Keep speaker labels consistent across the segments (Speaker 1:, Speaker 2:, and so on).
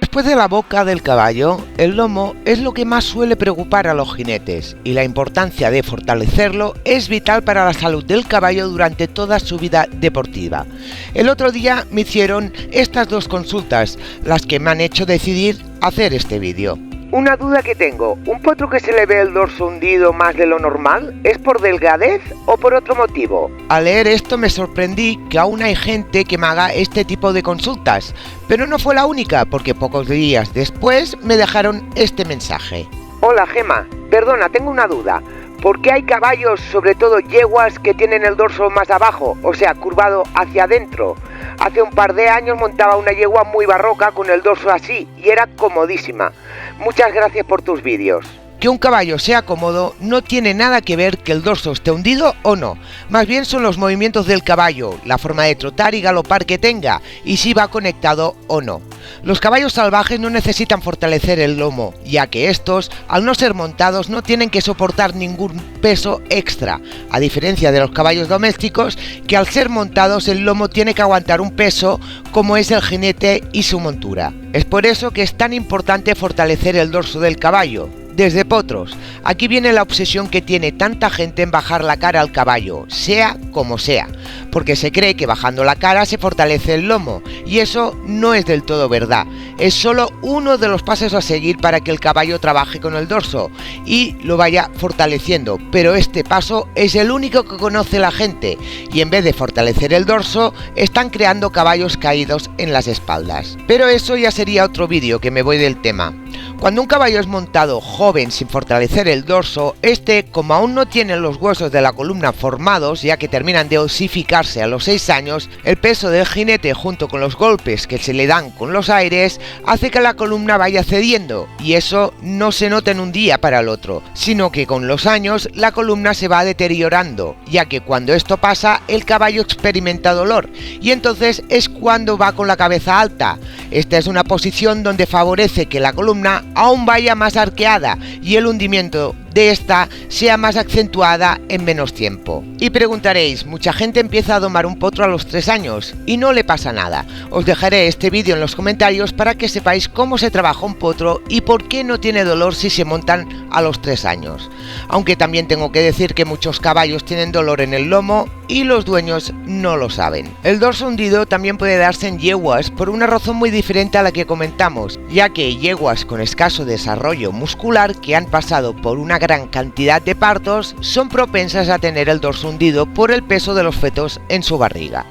Speaker 1: Después de la boca del caballo, el lomo es lo que más suele preocupar a los jinetes y la importancia de fortalecerlo es vital para la salud del caballo durante toda su vida deportiva. El otro día me hicieron estas dos consultas, las que me han hecho decidir hacer este vídeo. Una duda que tengo, ¿un potro que se le ve el dorso hundido más de lo normal es por delgadez o por otro motivo? Al leer esto me sorprendí que aún hay gente que me haga este tipo de consultas, pero no fue la única porque pocos días después me dejaron este mensaje. Hola Gema, perdona, tengo una duda. ¿Por qué hay caballos, sobre todo yeguas, que tienen el dorso más abajo, o sea, curvado hacia adentro? Hace un par de años montaba una yegua muy barroca con el dorso así y era comodísima. Muchas gracias por tus vídeos. Que un caballo sea cómodo no tiene nada que ver que el dorso esté hundido o no, más bien son los movimientos del caballo, la forma de trotar y galopar que tenga y si va conectado o no. Los caballos salvajes no necesitan fortalecer el lomo, ya que estos, al no ser montados, no tienen que soportar ningún peso extra, a diferencia de los caballos domésticos, que al ser montados el lomo tiene que aguantar un peso como es el jinete y su montura. Es por eso que es tan importante fortalecer el dorso del caballo. Desde potros, aquí viene la obsesión que tiene tanta gente en bajar la cara al caballo, sea como sea, porque se cree que bajando la cara se fortalece el lomo, y eso no es del todo verdad, es solo uno de los pasos a seguir para que el caballo trabaje con el dorso y lo vaya fortaleciendo, pero este paso es el único que conoce la gente, y en vez de fortalecer el dorso, están creando caballos caídos en las espaldas. Pero eso ya sería otro vídeo, que me voy del tema. Cuando un caballo es montado joven sin fortalecer el dorso, este, como aún no tiene los huesos de la columna formados, ya que terminan de osificarse a los 6 años, el peso del jinete junto con los golpes que se le dan con los aires hace que la columna vaya cediendo, y eso no se nota en un día para el otro, sino que con los años la columna se va deteriorando, ya que cuando esto pasa el caballo experimenta dolor, y entonces es cuando va con la cabeza alta. Esta es una posición donde favorece que la columna aún vaya más arqueada y el hundimiento de esta sea más acentuada en menos tiempo. Y preguntaréis, mucha gente empieza a domar un potro a los 3 años y no le pasa nada. Os dejaré este vídeo en los comentarios para que sepáis cómo se trabaja un potro y por qué no tiene dolor si se montan a los 3 años. Aunque también tengo que decir que muchos caballos tienen dolor en el lomo y los dueños no lo saben. El dorso hundido también puede darse en yeguas por una razón muy diferente a la que comentamos, ya que yeguas con escaso desarrollo muscular que han pasado por una gran cantidad de partos son propensas a tener el dorso hundido por el peso de los fetos en su barriga.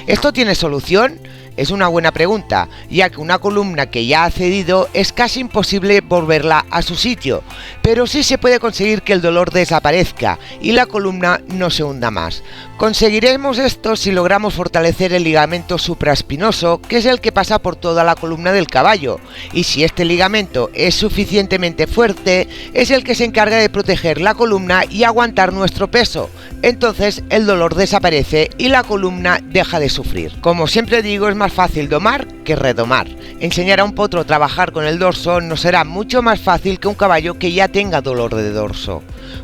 Speaker 1: ¿Esto tiene solución? Es una buena pregunta, ya que una columna que ya ha cedido es casi imposible volverla a su sitio, pero sí se puede conseguir que el dolor desaparezca y la columna no se hunda más. Conseguiremos esto si logramos fortalecer el ligamento supraespinoso, que es el que pasa por toda la columna del caballo, y si este ligamento es suficientemente fuerte, es el que se encarga de proteger la columna y aguantar nuestro peso. Entonces el dolor desaparece y la columna deja de sufrir. Como siempre digo, es más fácil domar que redomar. Enseñar a un potro a trabajar con el dorso nos será mucho más fácil que un caballo que ya tenga dolor de dorso.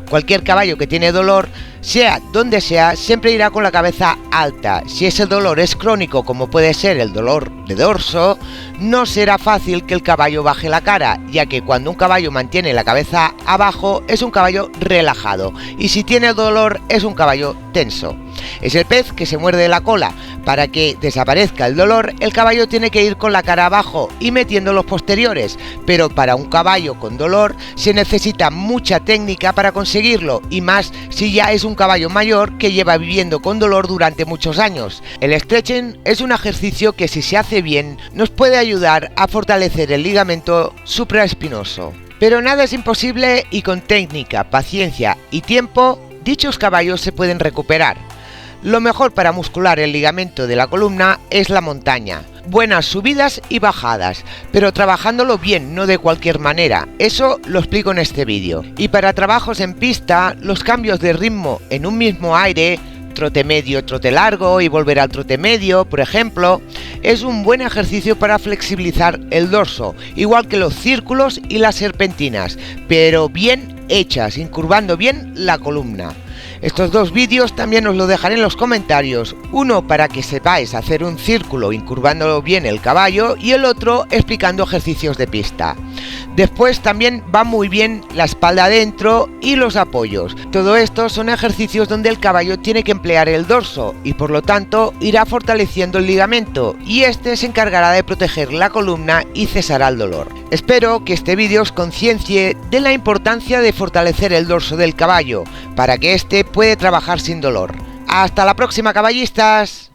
Speaker 1: Cualquier caballo que tiene dolor, sea donde sea, siempre irá con la cabeza alta. Si ese dolor es crónico, como puede ser el dolor de dorso, no será fácil que el caballo baje la cara, ya que cuando un caballo mantiene la cabeza abajo es un caballo relajado, y si tiene dolor es un caballo tenso. Es el pez que se muerde la cola. Para que desaparezca el dolor, el caballo tiene que ir con la cara abajo y metiendo los posteriores, pero para un caballo con dolor se necesita mucha técnica para conseguirlo, y más si ya es un caballo mayor que lleva viviendo con dolor durante muchos años. El stretching es un ejercicio que, si se hace bien, nos puede ayudar a fortalecer el ligamento supraespinoso. Pero nada es imposible, y con técnica, paciencia y tiempo, dichos caballos se pueden recuperar. Lo mejor para muscular el ligamento de la columna es la montaña. Buenas subidas y bajadas, pero trabajándolo bien, no de cualquier manera. Eso lo explico en este vídeo. Y para trabajos en pista, los cambios de ritmo en un mismo aire, trote medio, trote largo y volver al trote medio, por ejemplo, es un buen ejercicio para flexibilizar el dorso, igual que los círculos y las serpentinas, pero bien hechas, incurvando bien la columna. Estos dos vídeos también os lo dejaré en los comentarios, uno para que sepáis hacer un círculo incurvando bien el caballo y el otro explicando ejercicios de pista. Después también va muy bien la espalda adentro y los apoyos. Todo esto son ejercicios donde el caballo tiene que emplear el dorso y por lo tanto irá fortaleciendo el ligamento y este se encargará de proteger la columna y cesará el dolor. Espero que este vídeo os conciencie de la importancia de fortalecer el dorso del caballo para que éste pueda trabajar sin dolor. ¡Hasta la próxima, caballistas!